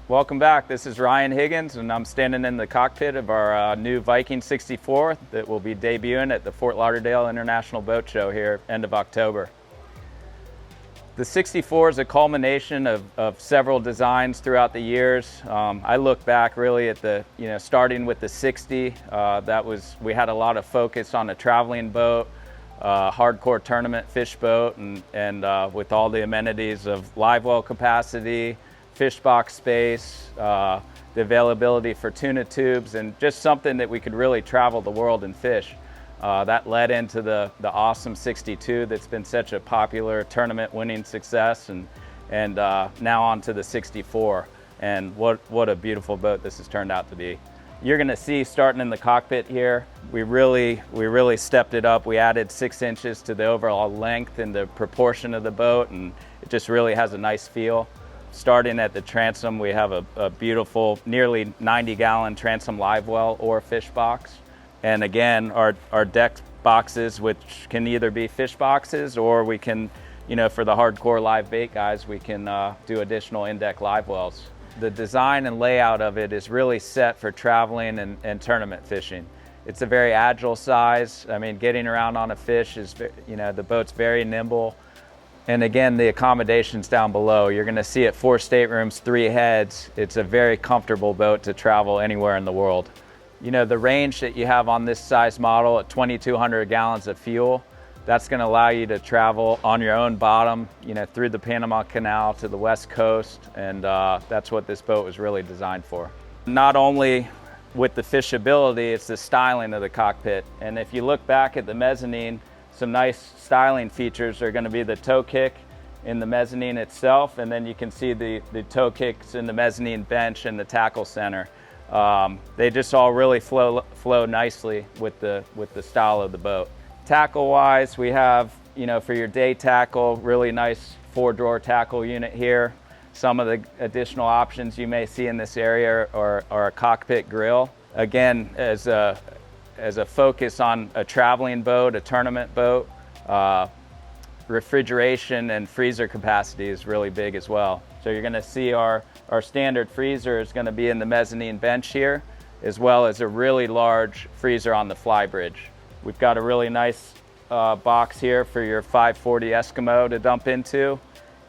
Welcome back. This is Ryan Higgins, and I'm standing in the cockpit of our new Viking 64 that will be debuting at the Fort Lauderdale International Boat Show here end of October. The 64 is a culmination of several designs throughout the years. I look back really at starting with the 60. We had a lot of focus on a traveling boat, hardcore tournament fish boat, and with all the amenities of live well capacity, fish box space, the availability for tuna tubes, and just something that we could really travel the world and fish. That led into the awesome 62 that's been such a popular tournament winning success, and now on to the 64. And what a beautiful boat this has turned out to be. You're gonna see, starting in the cockpit here, we really stepped it up. We added 6 inches to the overall length and the proportion of the boat, and it just really has a nice feel. Starting at the transom, we have a beautiful, nearly 90-gallon transom live well or fish box. And again, our deck boxes, which can either be fish boxes or we can, for the hardcore live bait guys, we can do additional in-deck live wells. The design and layout of it is really set for traveling and tournament fishing. It's a very agile size. I mean, getting around on a fish is, the boat's very nimble. And again, the accommodations down below, you're gonna see it 4 staterooms, 3 heads. It's a very comfortable boat to travel anywhere in the world. The range that you have on this size model at 2,200 gallons of fuel, that's gonna allow you to travel on your own bottom, through the Panama Canal to the West Coast, and that's what this boat was really designed for. Not only with the fishability, it's the styling of the cockpit. And if you look back at the mezzanine, some nice styling features are going to be the toe kick in the mezzanine itself, and then you can see the toe kicks in the mezzanine bench and the tackle center. They just all really flow nicely with the style of the boat. Tackle wise, we have, for your day tackle, really nice 4-drawer tackle unit here. Some of the additional options you may see in this area are a cockpit grill. Again, as a focus on a traveling boat, a tournament boat, refrigeration and freezer capacity is really big as well. So you're gonna see our standard freezer is gonna be in the mezzanine bench here, as well as a really large freezer on the fly bridge. We've got a really nice box here for your 540 Eskimo to dump into.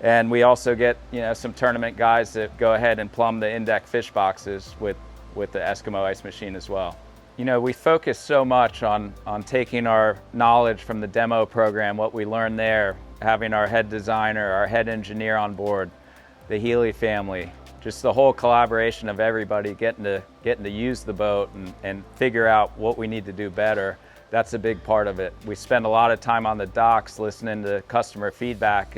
And we also get some tournament guys that go ahead and plumb the in-deck fish boxes with the Eskimo ice machine as well. We focus so much on taking our knowledge from the demo program, what we learned there, having our head designer, our head engineer on board, the Healy family, just the whole collaboration of everybody getting to use the boat and figure out what we need to do better. That's a big part of it. We spend a lot of time on the docks listening to customer feedback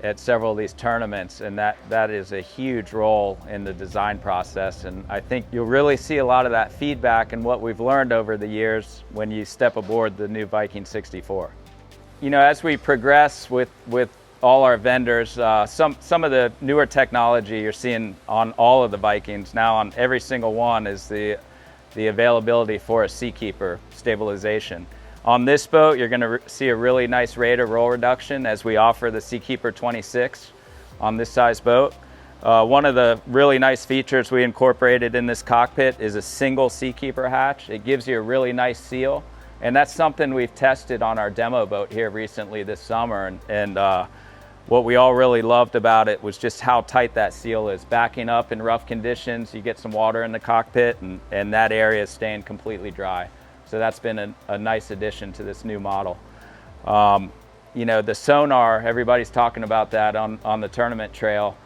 at several of these tournaments, and that is a huge role in the design process. And I think you'll really see a lot of that feedback and what we've learned over the years when you step aboard the new Viking 64. As we progress with all our vendors, some of the newer technology you're seeing on all of the Vikings, now on every single one, is the availability for a Seakeeper stabilization. On this boat, you're going to see a really nice rate of roll reduction as we offer the Seakeeper 26 on this size boat. One of the really nice features we incorporated in this cockpit is a single Seakeeper hatch. It gives you a really nice seal, and that's something we've tested on our demo boat here recently this summer. And what we all really loved about it was just how tight that seal is. Backing up in rough conditions, you get some water in the cockpit, and that area is staying completely dry. So that's been a nice addition to this new model. The sonar, everybody's talking about that on the tournament trail.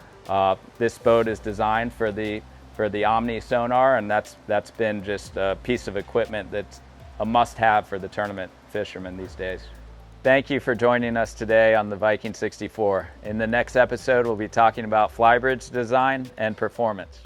This boat is designed for the Omni sonar, and that's been just a piece of equipment that's a must-have for the tournament fishermen these days. Thank you for joining us today on the Viking 64. In the next episode, we'll be talking about flybridge design and performance.